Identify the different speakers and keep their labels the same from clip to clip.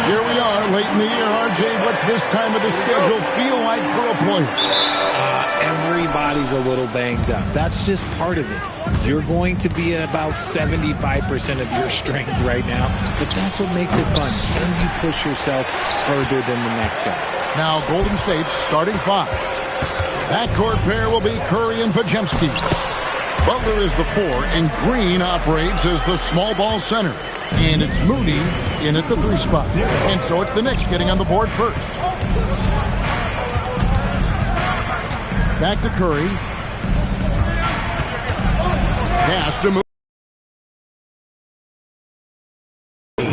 Speaker 1: Here we are, late in the year. RJ, what's this time of the schedule feel like for a player?
Speaker 2: Everybody's a little banged up. That's just part of it. You're going to be at about 75% of your strength right now, but that's what makes it fun. Can you push yourself further than the next guy?
Speaker 1: Now Golden State's starting five. Backcourt pair will be Curry and Podziemski. Butler is the 4, and Green operates as the small ball center. And it's Moody in at the 3 spot. And so it's the Knicks getting on the board first. Back to Curry. Pass to Moody.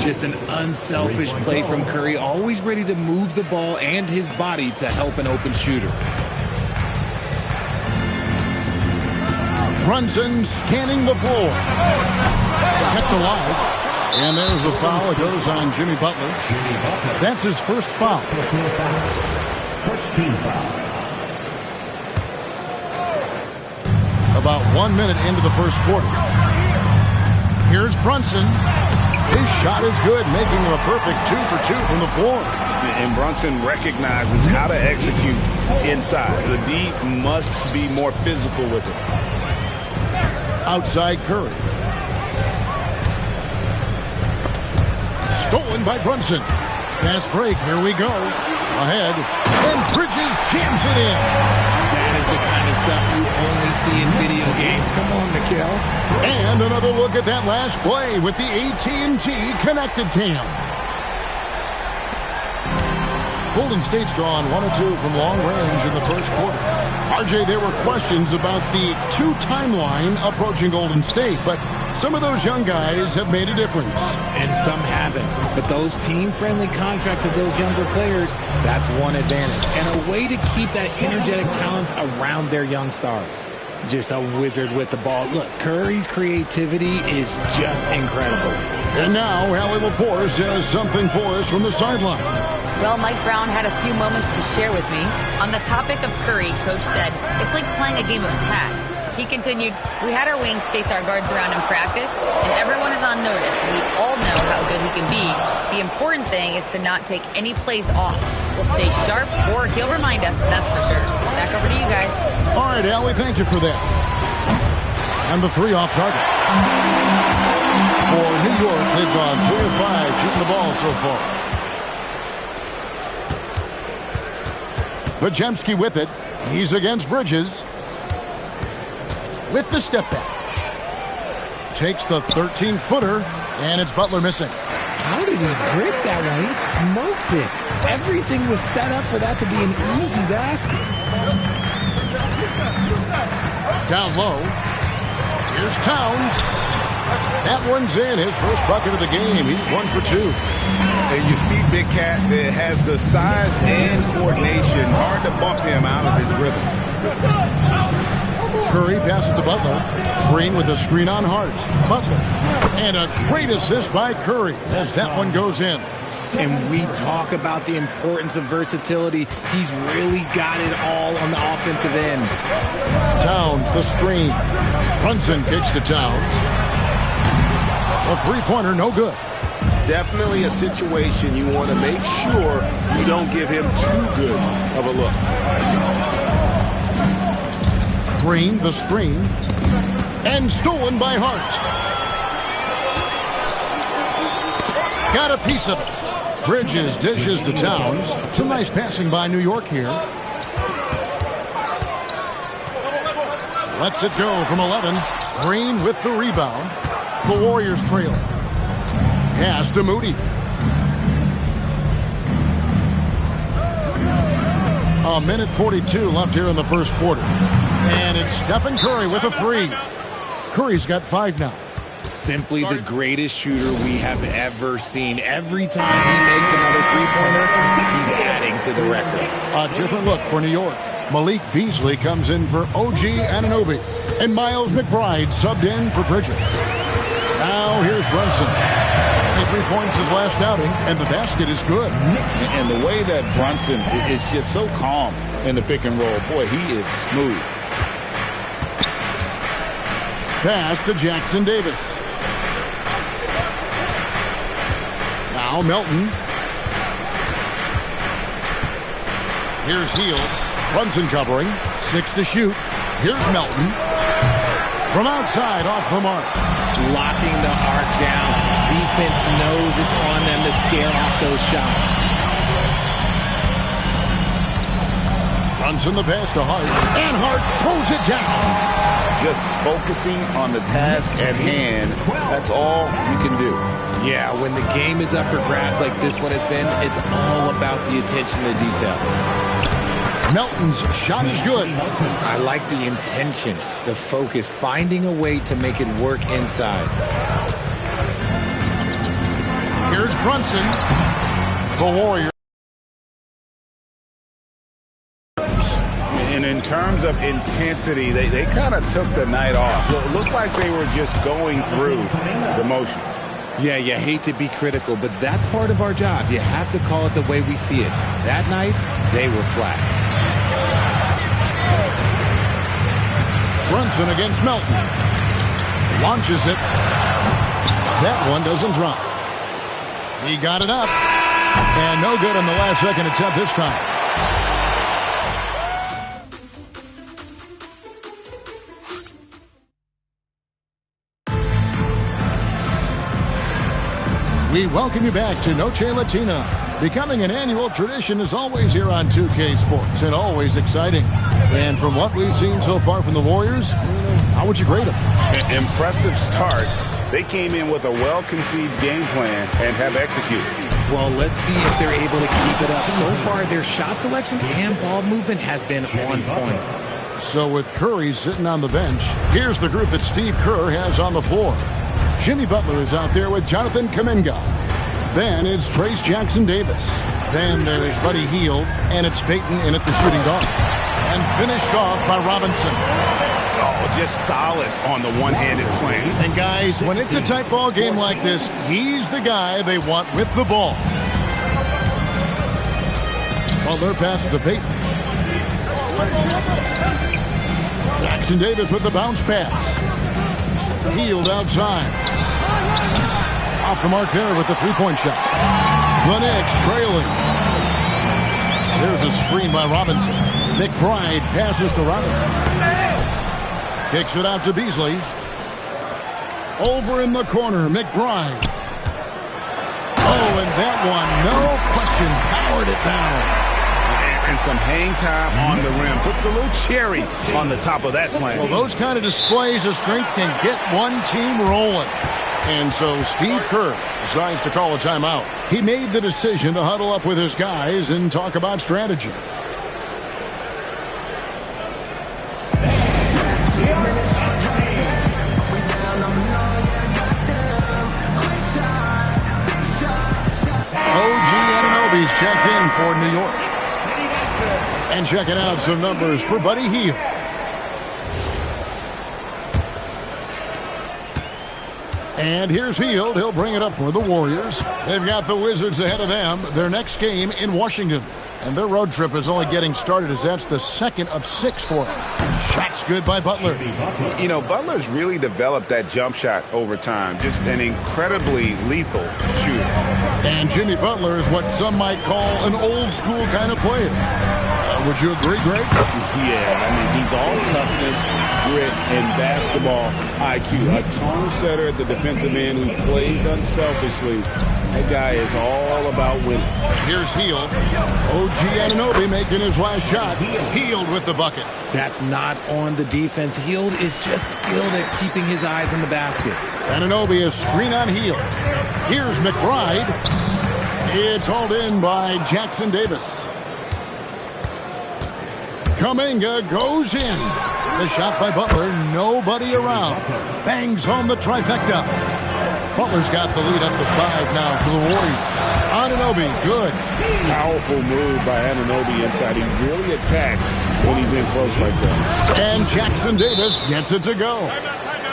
Speaker 2: Just an unselfish play from Curry, always ready to move the ball and his body to help an open shooter.
Speaker 1: Brunson scanning the floor. Kept alive. And there's a foul. It goes on Jimmy Butler. That's his first foul.
Speaker 3: First team foul.
Speaker 1: About 1 minute into the first quarter. Here's Brunson. His shot is good, making him a perfect 2 for 2 from the floor.
Speaker 4: And Brunson recognizes how to execute inside. The D must be more physical with it.
Speaker 1: Outside Curry. Stolen by Brunson. Fast break. Here we go. Ahead. And Bridges jams it in.
Speaker 2: That is the kind of stuff you only see in video games. Come on, Mikal.
Speaker 1: And another look at that last play with the AT&T Connected Cam. Golden State's gone 1 of 2 from long range in the first quarter. RJ, there were questions about the 2 timeline approaching Golden State, but some of those young guys have made a difference.
Speaker 2: And some haven't. But those team-friendly contracts of those younger players, that's one advantage. And a way to keep that energetic talent around their young stars. Just a wizard with the ball. Look, Curry's creativity is just incredible.
Speaker 1: And now, Allie LaForce has something for us from the sideline.
Speaker 5: Well, Mike Brown had a few moments to share with me. On the topic of Curry, Coach said, it's like playing a game of tag. He continued, we had our wings chase our guards around in practice, and everyone is on notice. We all know how good he can be. The important thing is to not take any plays off. We'll stay sharp, or he'll remind us, that's for sure. Back over to you guys.
Speaker 1: All right, Allie, thank you for that. And the 3 off target. For New York, they've gone 3 of 5 shooting the ball so far. Podziemski with it. He's against Bridges. With the step back. Takes the 13-footer, and it's Butler missing.
Speaker 2: How did he break that one? He smoked it. Everything was set up for that to be an easy basket.
Speaker 1: Down low. Here's Towns. That one's in. His first bucket of the game. He's 1 for 2.
Speaker 4: And you see Big Cat that has the size and coordination. Hard to bump him out of his rhythm.
Speaker 1: Curry passes to Butler. Green with a screen on Hart. Butler. And a great assist by Curry as that one goes in.
Speaker 2: And we talk about the importance of versatility. He's really got it all on the offensive end.
Speaker 1: Towns, the screen. Brunson kicks to Towns. A three-pointer, no good.
Speaker 4: Definitely a situation you want to make sure you don't give him too good of a look.
Speaker 1: Green, the screen. And stolen by Hart. Got a piece of it. Bridges dishes to Towns. Some nice passing by New York here. Lets it go from 11. Green with the rebound. The Warriors trail. Pass to Moody. A minute 42 left here in the first quarter. And it's Stephen Curry with a 3. Curry's got 5 now.
Speaker 2: Simply the greatest shooter we have ever seen. Every time he makes another three-pointer, he's adding to the record.
Speaker 1: A different look for New York. Malik Beasley comes in for OG Anunoby. And Miles McBride subbed in for Bridges. Now here's Brunson. 3 points his last outing, and the basket is good.
Speaker 4: And the way that Brunson is just so calm in the pick and roll, boy, he is smooth.
Speaker 1: Pass to Jackson Davis. Now Melton. Here's Hield. Brunson covering. 6 to shoot. Here's Melton. From outside, off the mark.
Speaker 2: Locking the arc down. Defense knows it's on them to scare off those shots.
Speaker 1: Brunson the pass to Hart. And Hart throws it down.
Speaker 4: Just focusing on the task at hand. That's all you can do.
Speaker 2: Yeah, when the game is up for grabs like this one has been, it's all about the attention to detail.
Speaker 1: Melton's shot is good.
Speaker 2: I like the intention, the focus, finding a way to make it work inside.
Speaker 1: Here's Brunson. The Warriors.
Speaker 4: And in terms of intensity, they kind of took the night off. It looked like they were just going through the motions.
Speaker 2: Yeah, you hate to be critical, but that's part of our job. You have to call it the way we see it. That night, they were flat.
Speaker 1: Brunson against Melton. Launches it. That one doesn't drop. He got it up. And no good on the last second attempt this time. We welcome you back to Noche Latina. Becoming an annual tradition is always here on 2K Sports and always exciting. And from what we've seen so far from the Warriors, how would you grade them?
Speaker 4: Impressive start. They came in with a well-conceived game plan and have executed.
Speaker 2: Well, let's see if they're able to keep it up. So far, their shot selection and ball movement has been on point.
Speaker 1: So with Curry sitting on the bench, here's the group that Steve Kerr has on the floor. Jimmy Butler is out there with Jonathan Kuminga. Then it's Trace Jackson-Davis. Then there's Buddy Hield, and it's Payton in at the shooting guard. And finished off by Robinson.
Speaker 4: Oh, just solid on the one-handed slam.
Speaker 1: And guys, when it's a tight ball game like this, he's the guy they want with the ball. Butler passes to Payton. Jackson-Davis with the bounce pass. Hield outside. Off the mark there with the three-point shot. The Knicks trailing. There's a screen by Robinson. McBride passes to Robinson. Kicks it out to Beasley. Over in the corner, McBride. Oh, and that one, no question, powered it down.
Speaker 4: And some hang time on the rim. Puts a little cherry on the top of that slam.
Speaker 1: Well, those kind of displays of strength can get one team rolling. And so Steve Kerr decides to call a timeout. He made the decision to huddle up with his guys and talk about strategy. OG Anunoby's checked in for New York. And checking out some numbers for Buddy Hield. And here's Hield. He'll bring it up for the Warriors. They've got the Wizards ahead of them. Their next game in Washington. And their road trip is only getting started as that's the second of 6 for them. Shot's good by Butler.
Speaker 4: You know, Butler's really developed that jump shot over time. Just an incredibly lethal shooter.
Speaker 1: And Jimmy Butler is what some might call an old school kind of player. Would you agree, Greg?
Speaker 4: Yeah, I mean, he's all toughness, grit, and basketball IQ. A tone setter at the defensive end who plays unselfishly. That guy is all about winning.
Speaker 1: Here's Hield. OG Anunoby making his last shot. Hield with the bucket.
Speaker 2: That's not on the defense. Hield is just skilled at keeping his eyes on the basket.
Speaker 1: Anunoby is screen on Hield. Here's McBride. It's hauled in by Jackson-Davis. Kuminga goes in. The shot by Butler, nobody around. Bangs home the trifecta. Butler's got the lead up to 5 now for the Warriors. Anunoby, good.
Speaker 4: Powerful move by Anunoby inside. He really attacks when he's in close like that.
Speaker 1: And Jackson-Davis gets it to go.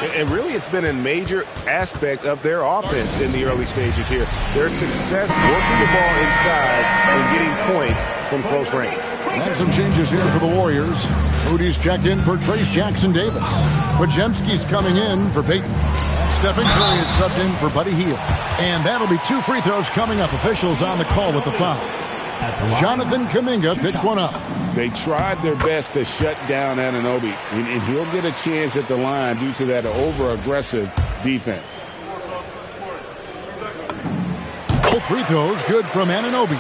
Speaker 4: And really, it's been a major aspect of their offense in the early stages here. Their success working the ball inside and getting points from close range.
Speaker 1: And some changes here for the Warriors. Moody's checked in for Trace Jackson-Davis. Pajemski's coming in for Payton. Stephen Curry is subbed in for Buddy Hield. And that'll be 2 free throws coming up. Officials on the call with the foul. Jonathan Kuminga picks one up.
Speaker 4: They tried their best to shut down Anunoby, and he'll get a chance at the line due to that over-aggressive defense.
Speaker 1: Both free throws good from Anunoby.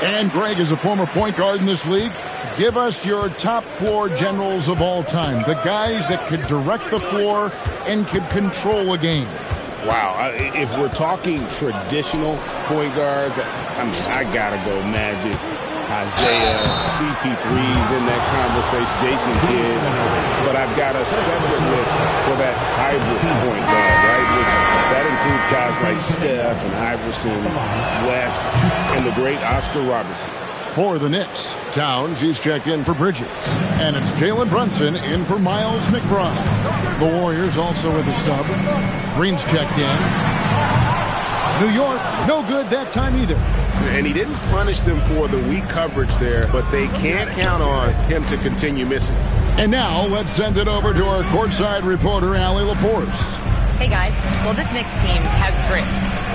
Speaker 1: And Greg, is a former point guard in this league. Give us your top floor generals of all time. The guys that could direct the floor and could control a game.
Speaker 4: Wow, if we're talking traditional point guards, I mean, I gotta go Magic, Isaiah, CP3's in that conversation, Jason Kidd, but I've got a separate list for that hybrid point guard, right? Which that includes guys like Steph and Iverson, West, and the great Oscar Robertson.
Speaker 1: For the Knicks, Towns, he's checked in for Bridges. And it's Jalen Brunson in for Miles McBride. The Warriors also with a sub. Green's checked in. New York, no good that time either.
Speaker 4: And he didn't punish them for the weak coverage there, but they can't count on him to continue missing.
Speaker 1: And now let's send it over to our courtside reporter, Allie LaForce.
Speaker 5: Hey guys, well this Knicks team has grit.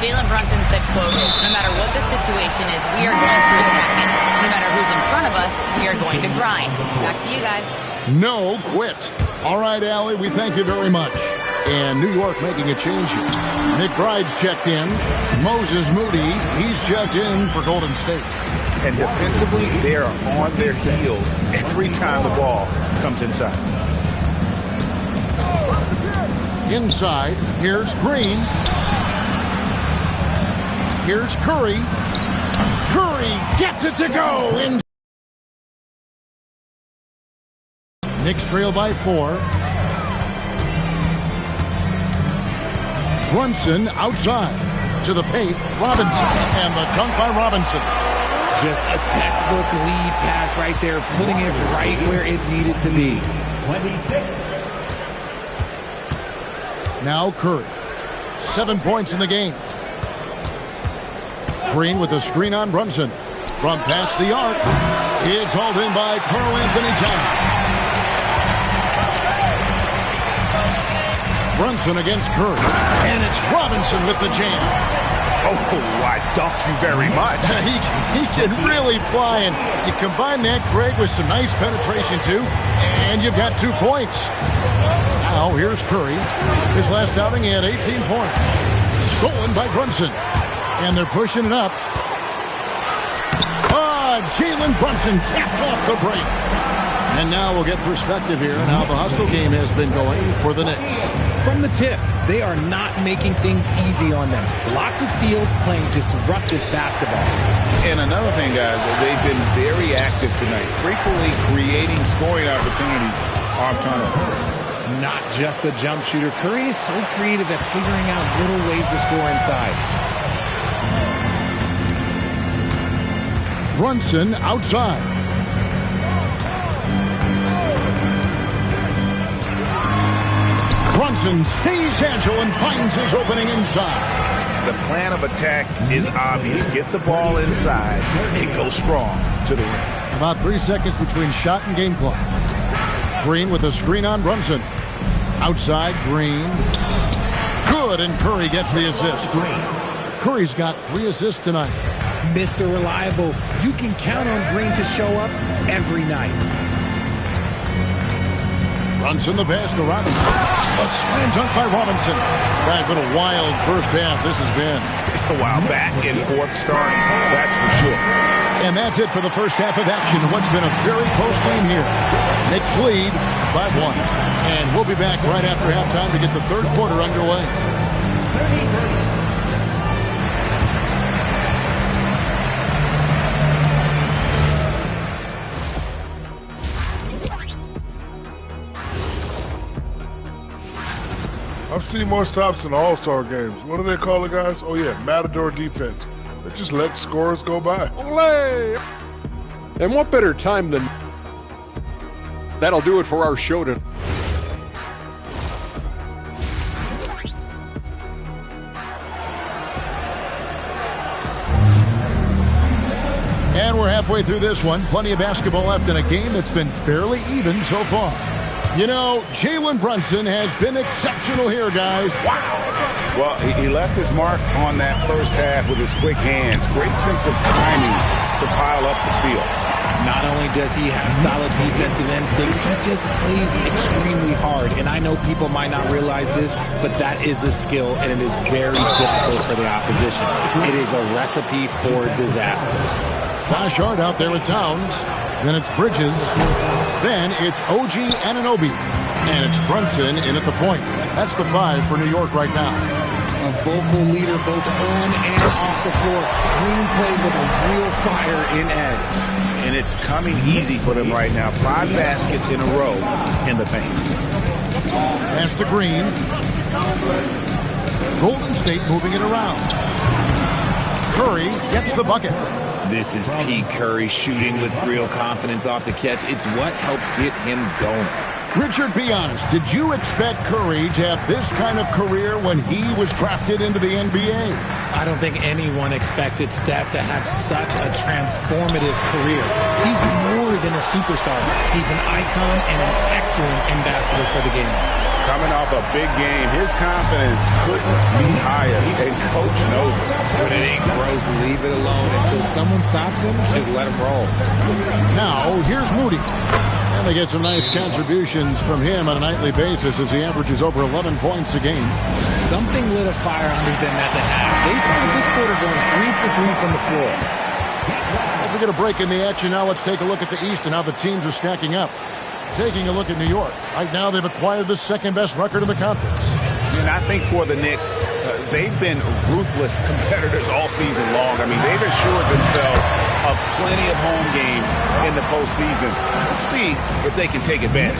Speaker 5: Jalen Brunson said, quote, no matter what the situation is, we are going to attack it. No matter who's in front of us, we are going to grind. Back to you guys.
Speaker 1: No quit. All right, Allie, we thank you very much. And New York making a change here. McBride's checked in. Moses Moody, he's checked in for Golden State.
Speaker 6: And defensively, they are on their heels every time the ball comes inside.
Speaker 1: Inside, here's Green. Here's Curry. Curry gets it to go. Knicks trail by 4. Brunson outside to the paint. Robinson, and the dunk by Robinson.
Speaker 2: Just a textbook lead pass right there, putting it right where it needed to be.
Speaker 3: 26.
Speaker 1: Now Curry. 7 points in the game. Green with a screen on Brunson. From past the arc. It's hauled in by Karl Anthony Towns. Brunson against Curry. And it's Robinson with the jam.
Speaker 6: Oh, I dunk you very much.
Speaker 1: he can really fly. And you combine that, Greg, with some nice penetration, too. And you've got 2 points. Now, here's Curry. His last outing, he had 18 points. Stolen by Brunson. And they're pushing it up. Jalen Brunson caps off the break. And now we'll get perspective here on how the hustle game has been going for the Knicks.
Speaker 2: From the tip, they are not making things easy on them. Lots of steals, playing disruptive basketball.
Speaker 4: And another thing, guys, they've been very active tonight, frequently creating scoring opportunities off turnover.
Speaker 2: Not just a jump shooter. Curry is so creative at figuring out little ways to score inside.
Speaker 1: Brunson outside. Brunson stays agile and finds his opening inside.
Speaker 6: The plan of attack is obvious. Get the ball inside and go strong to the rim.
Speaker 1: About 3 seconds between shot and game clock. Green with a screen on Brunson. Outside, Green. Good, and Curry gets the assist. Curry's got 3 assists tonight.
Speaker 2: Mr. Reliable, you can count on Green to show up every night.
Speaker 1: Brunson the pass to Robinson. A slam dunk by Robinson. Guys, what a wild first half this has been.
Speaker 6: Wow, back and forth start, that's for sure.
Speaker 1: And that's it for the first half of action. What's been a very close game here. Knicks lead by 1. And we'll be back right after halftime to get the third quarter underway.
Speaker 7: I've seen more stops in All-Star games. What do they call it, guys? Oh, yeah, Matador defense. They just let scores go by.
Speaker 8: Olé! And what better time than... That'll do it for our show tonight.
Speaker 1: And we're halfway through this one. Plenty of basketball left in a game that's been fairly even so far. You know, Jalen Brunson has been exceptional here, guys. Wow.
Speaker 4: Well, he left his mark on that first half with his quick hands. Great sense of timing to pile up the steal.
Speaker 2: Not only does he have solid defensive instincts, he just plays extremely hard. And I know people might not realize this, but that is a skill, and it is very difficult for the opposition. It is a recipe for disaster.
Speaker 1: Josh Hart out there with Towns. Then it's Bridges. Then it's OG Anunoby. And it's Brunson in at the point. That's the 5 for New York right now.
Speaker 2: A vocal leader both on and off the floor. Green plays with a real fire in edge.
Speaker 6: And it's coming easy for them right now. 5 baskets in a row in the paint.
Speaker 1: Pass to Green. Golden State moving it around. Curry gets the bucket.
Speaker 2: This is Pete Curry shooting with real confidence off the catch. It's what helped get him going.
Speaker 1: Richard, be honest. Did you expect Curry to have this kind of career when he was drafted into the NBA?
Speaker 2: I don't think anyone expected Steph to have such a transformative career. He's more than a superstar. He's an icon and an excellent ambassador for the game.
Speaker 4: Coming off a big game, his confidence couldn't be higher, and Coach knows it.
Speaker 2: When it ain't broke, leave it alone until someone stops him. Just let him roll.
Speaker 1: Now, here's Moody. And they get some nice contributions from him on a nightly basis as he averages over 11 points a game.
Speaker 2: Something lit a fire under them at the half. They started this quarter going 3 for 3 from the floor.
Speaker 1: As we get a break in the action now, let's take a look at the East and how the teams are stacking up. Taking a look at New York. Right now, they've acquired the second-best record in the conference.
Speaker 6: And I think for the Knicks, they've been ruthless competitors all season long. I mean, they've assured themselves of plenty of home games in the postseason. Let's see if they can take advantage.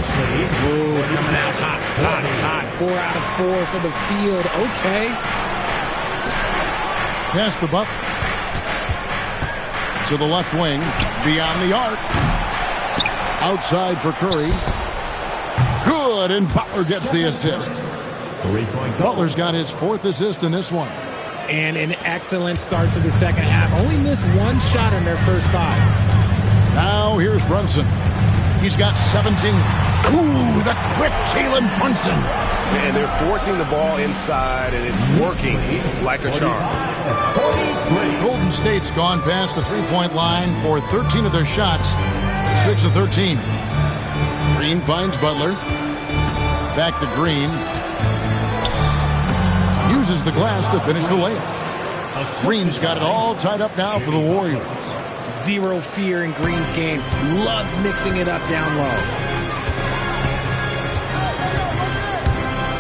Speaker 2: Ooh, coming out hot, hot, hot. 4 out of 4 for the field. Okay.
Speaker 1: Pass the buck to the left wing, beyond the arc. Outside for Curry. Good, and Butler gets the assist. Butler's got his 4th assist in this one.
Speaker 2: And an excellent start to the second half. Only missed 1 shot in their first 5.
Speaker 1: Now here's Brunson. He's got 17. Ooh, the quick Jalen Brunson.
Speaker 6: And they're forcing the ball inside, and it's working like a charm.
Speaker 1: Golden State's gone past the three-point line for 13 of their shots. 6 of 13. Green finds Butler. Back to Green. Uses the glass to finish the layup. Green's got it all tied up now for the Warriors.
Speaker 2: Zero fear in Green's game. Loves mixing it up down low.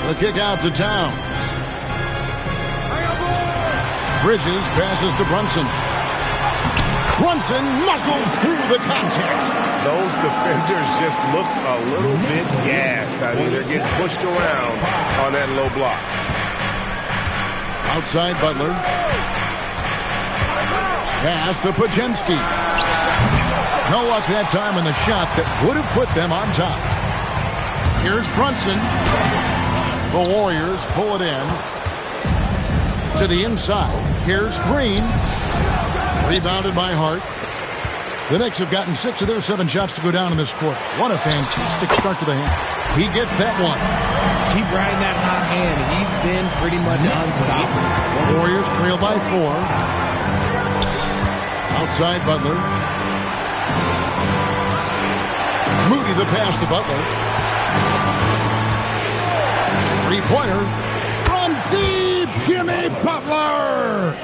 Speaker 1: The kick out to Towns. Bridges passes to Brunson. Brunson muscles through the contact.
Speaker 6: Those defenders just look a little bit gassed. I mean, they're getting pushed around on that low block.
Speaker 1: Outside Butler. Pass to Pajemski. No luck that time in the shot that would have put them on top. Here's Brunson. The Warriors pull it in. To the inside. Here's Green. Rebounded by Hart. The Knicks have gotten 6 of their 7 shots to go down in this quarter. What a fantastic start to the hand. He gets that one.
Speaker 2: Keep riding that hot hand. He's been pretty much unstoppable.
Speaker 1: The Warriors trail by 4. Outside Butler. Moody the pass to Butler. Three-pointer. From deep, Jimmy Butler.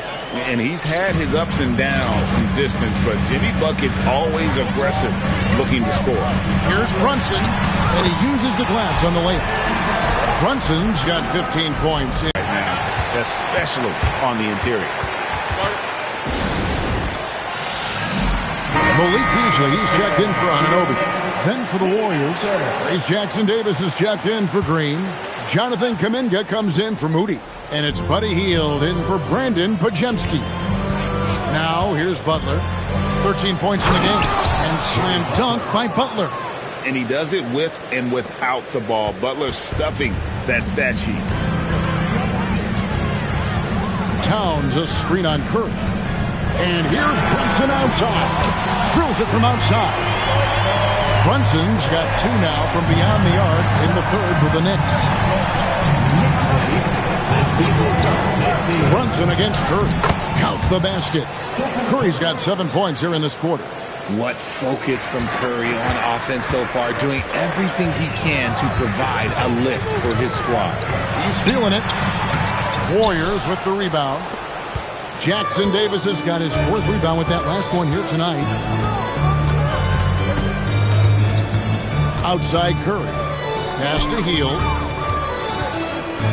Speaker 6: And he's had his ups and downs from distance, but Jimmy Bucket's always aggressive, looking to score.
Speaker 1: Here's Brunson, and he uses the glass on the layup. Brunson's got 15 points
Speaker 6: right now, especially on the interior.
Speaker 1: Malik Beasley, he's checked in for Anunoby. Then for the Warriors, Trace Jackson-Davis is checked in for Green. Jonathan Kuminga comes in for Moody. And it's Buddy Hield in for Brandon Pajemski. Now here's Butler. 13 points in the game. And slam dunk by Butler.
Speaker 6: And he does it with and without the ball. Butler stuffing that stat sheet.
Speaker 1: Towns a screen on Curry. And here's Brunson outside. Drills it from outside. Brunson's got 2 now from beyond the arc in the third for the Knicks. Brunson against Curry. Count the basket. Curry's got 7 points here in this quarter.
Speaker 2: What focus from Curry on offense so far, doing everything he can to provide a lift for his squad.
Speaker 1: He's feeling it. Warriors with the rebound. Jackson Davis has got his 4th rebound with that last one here tonight. Outside Curry. Pass to Hield.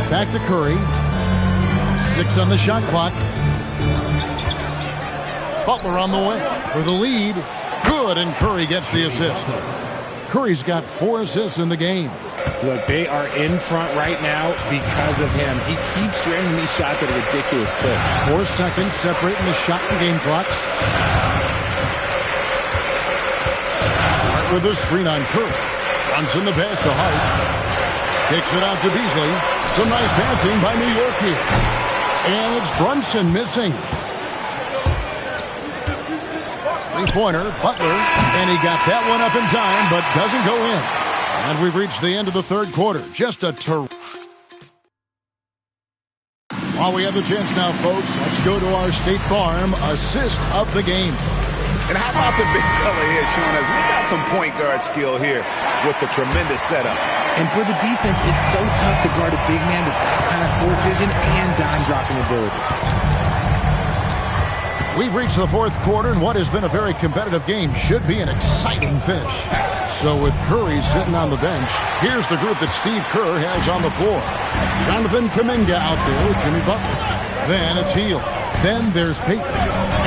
Speaker 1: Back to Curry. 6 on the shot clock. Butler on the way for the lead. Good, and Curry gets the assist. Curry's got 4 assists in the game.
Speaker 2: Look, they are in front right now because of him. He keeps draining these shots at a ridiculous clip.
Speaker 1: 4 seconds separating the shot and game clocks. Hart with a screen on Curry. Brunson the pass to Hart. Kicks it out to Beasley. Some nice passing by New York here. And it's Brunson missing. 3-pointer, Butler, and he got that one up in time, but doesn't go in. And we've reached the end of the third quarter. Just a While we have the chance now, folks, let's go to our State Farm assist of the game.
Speaker 6: And how about the big fella here showing us he's got some point guard skill here with the tremendous setup.
Speaker 2: And for the defense, it's so tough to guard a big man with that kind of court vision and dime dropping ability.
Speaker 1: We've reached the fourth quarter, and what has been a very competitive game should be an exciting finish. So with Curry sitting on the bench, here's the group that Steve Kerr has on the floor. Jonathan Kuminga out there with Jimmy Butler. Then it's Hield. Then there's Peyton.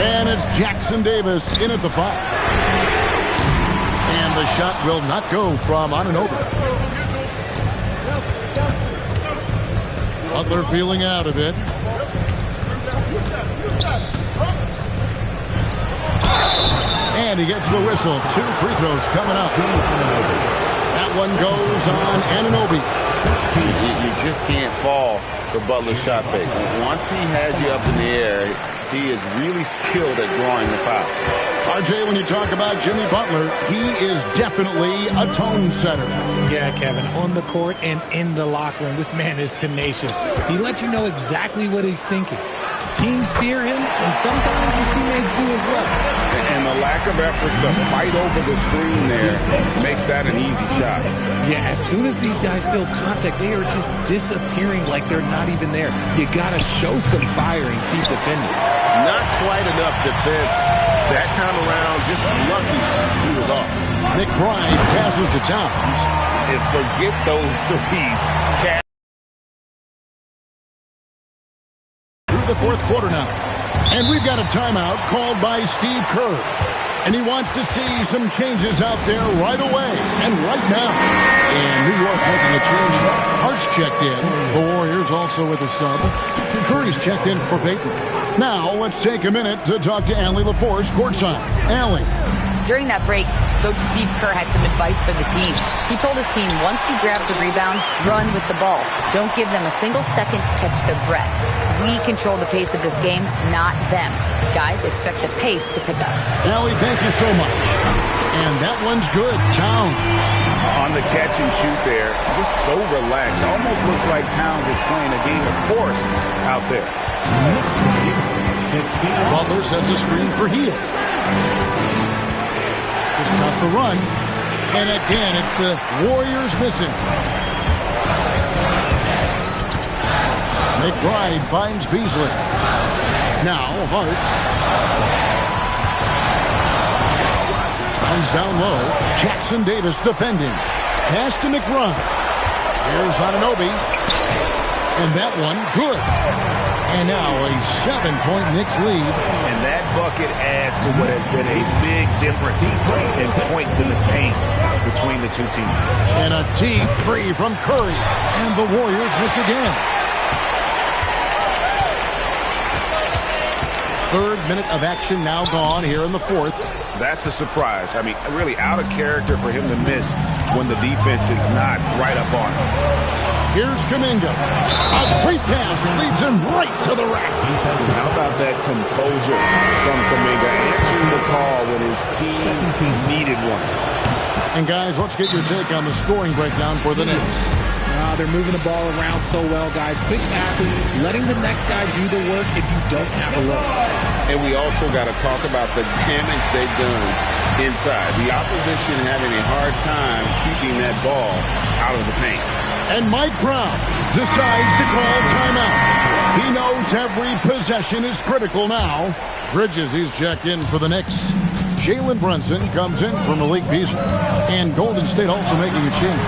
Speaker 1: And it's Jackson Davis in at the 5. And the shot will not go from Anunoby. Butler feeling out of it. And he gets the whistle. 2 free throws coming up. That one goes on Anunoby.
Speaker 4: You just can't fall for Butler's shot fake. Once he has you up in the air, he is really skilled at drawing the foul.
Speaker 1: RJ, when you talk about Jimmy Butler, he is definitely a tone setter.
Speaker 2: Yeah, Kevin, on the court and in the locker room, this man is tenacious. He lets you know exactly what he's thinking. Teams fear him, and sometimes his teammates do as well.
Speaker 4: And the lack of effort to fight over the screen there makes that an easy shot.
Speaker 2: Yeah, as soon as these guys feel contact, they are just disappearing like they're not even there. You got to show some fire and keep defending.
Speaker 4: Not quite enough defense that time around. Just lucky he was off.
Speaker 1: Nick Bryant passes to Towns.
Speaker 4: And forget those threes.
Speaker 1: The fourth quarter now. And we've got a timeout called by Steve Kerr. And he wants to see some changes out there right away and right now. And New York making a change. Hart's checked in. The Warriors also with a sub. Curry's checked in for Peyton. Now let's take a minute to talk to Allie LaForce courtside. Allie.
Speaker 5: During that break, Coach Steve Kerr had some advice for the team. He told his team, once you grab the rebound, run with the ball. Don't give them a single second to catch their breath. We control the pace of this game, not them. Guys, expect the pace to pick up.
Speaker 1: Allie, thank you so much. And that one's good. Towns.
Speaker 6: On the catch and shoot there, just so relaxed. Almost looks like Towns is playing a game of course out there.
Speaker 1: Butler sets a screen for Hield. Just got the run. And again, it's the Warriors missing. McBride finds Beasley. Now Hart. Towns down low. Jackson Davis defending. Pass to McBride. Here's Anunoby. And that one, good. And now a 7-point Knicks lead.
Speaker 6: And that bucket adds to what has been a big difference in points in the paint between the two teams.
Speaker 1: And a deep three from Curry. And the Warriors miss again. Third minute of action now gone here in the fourth.
Speaker 6: That's a surprise. I mean, really out of character for him to miss when the defense is not right up on him.
Speaker 1: Here's Kuminga. A great pass leads him right to the rack.
Speaker 6: How about that composure from Kuminga, answering the call when his team needed one.
Speaker 1: And guys, let's get your take on the scoring breakdown for the Knicks.
Speaker 2: They're moving the ball around so well, guys. Quick passes, letting the next guy do the work if you don't have a look.
Speaker 4: And we also got to talk about the damage they've done inside. The opposition having a hard time keeping that ball out of the paint.
Speaker 1: And Mike Brown decides to call timeout. He knows every possession is critical now. Bridges, he's checked in for the Knicks. Jalen Brunson comes in for Malik Beasley. And Golden State also making a change.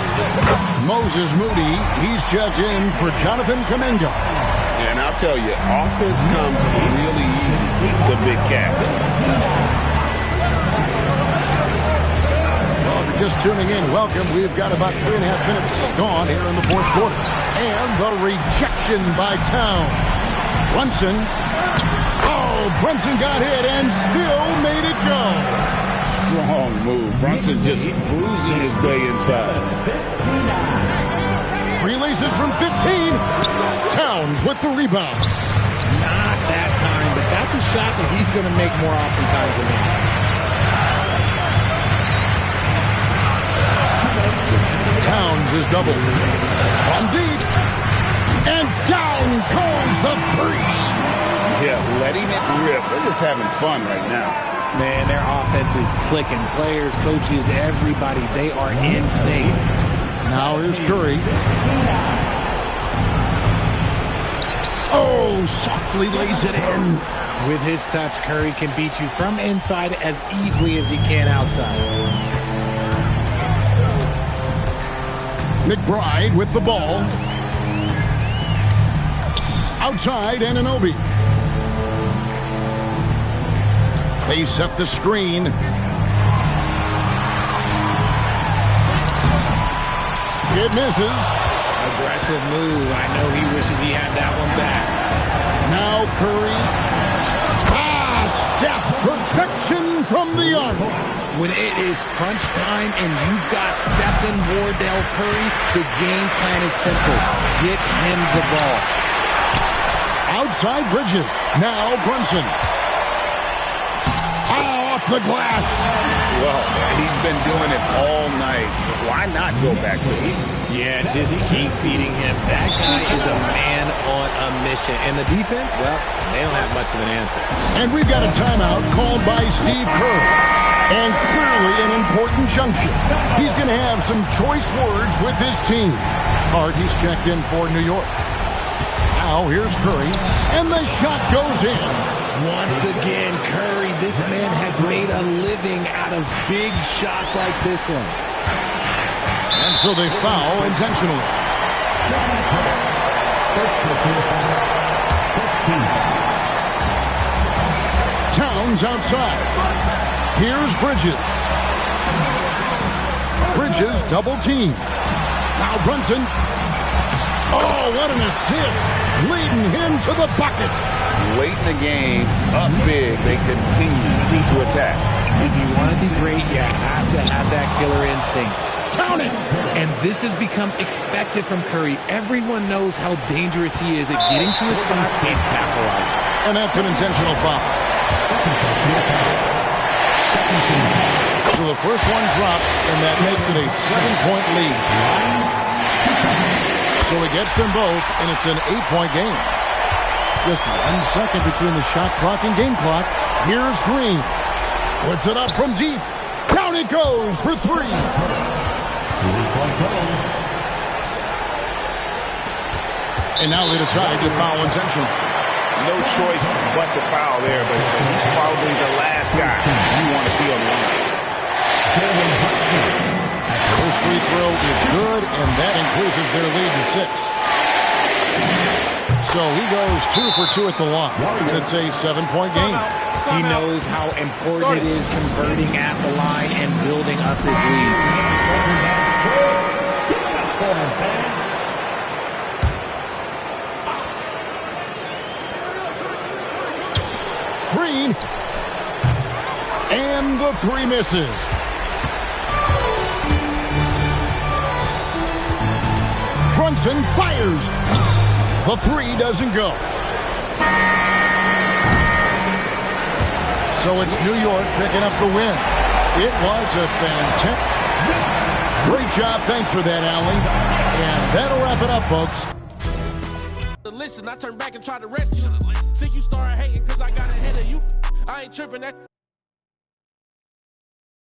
Speaker 1: Moses Moody, he's checked in for Jonathan Kuminga.
Speaker 4: And I'll tell you, offense comes really easy to Big Cat.
Speaker 1: Well, if you're just tuning in, welcome. We've got about 3.5 minutes gone here in the fourth quarter. And the rejection by Towns. Brunson. Brunson got hit and still made it go.
Speaker 4: Strong move. Brunson just bruising his way inside.
Speaker 1: Releases from 15. Towns with the rebound.
Speaker 2: Not that time, but that's a shot that he's going to make more oftentimes than not.
Speaker 1: Towns is doubled. From deep. And down goes the three.
Speaker 4: Yeah, letting it rip. They're just having fun right now.
Speaker 2: Man, their offense is clicking. Players, coaches, everybody, they are in sync.
Speaker 1: Now here's Curry. Oh, softly lays it in.
Speaker 2: With his touch, Curry can beat you from inside as easily as he can outside.
Speaker 1: McBride with the ball. Outside, Anunoby. They set the screen. It misses.
Speaker 2: Aggressive move. I know he wishes he had that one back.
Speaker 1: Now Curry. Steph, perfection from the arc.
Speaker 2: When it is crunch time and you've got Stephen Wardell Curry, the game plan is simple. Get him the ball.
Speaker 1: Outside Bridges. Now Brunson. Off the glass.
Speaker 4: Well, he's been doing it all night. Why not go back to him?
Speaker 2: Yeah, just keep feeding him. That guy is a man on a mission. And the defense, well, they don't have much of an answer.
Speaker 1: And we've got a timeout called by Steve Kerr. And clearly an important junction. He's going to have some choice words with his team. Hart, he's checked in for New York. Now here's Curry. And the shot goes in.
Speaker 2: Once again, Curry, this man has made a living out of big shots like this one.
Speaker 1: And so they foul intentionally. Towns outside. Here's Bridges. Bridges double team. Now Brunson. Oh, what an assist. Leading him to the bucket.
Speaker 4: Late in the game, up big, they continue to attack.
Speaker 2: If you want to be great, you have to have that killer instinct.
Speaker 1: Count it!
Speaker 2: And this has become expected from Curry. Everyone knows how dangerous he is at getting to his spots and capitalizing.
Speaker 1: And that's an intentional foul. So the first one drops, and that makes it a 7-point lead. So he gets them both, and it's an 8-point game. Just 1 second between the shot clock and game clock. Here's Green. Puts it up from deep. Down it goes for three. And now they decide to foul intentionally.
Speaker 4: No choice but to foul there, but he's probably the last guy you want to see on the line.
Speaker 1: First free throw is good, and that increases their lead to 6. So he goes 2 for 2 at the line, and it's a 7-point game.
Speaker 2: He knows how important it is converting at the line and building up this lead.
Speaker 1: Green, and the three misses. Brunson fires. The three doesn't go. So it's New York picking up the win. It was a fantastic. Great job. Thanks for that, Allie. And that'll wrap it up, folks.
Speaker 9: Listen, I turned back and tried to rescue. See, you started hating because I got ahead of you. I ain't tripping that.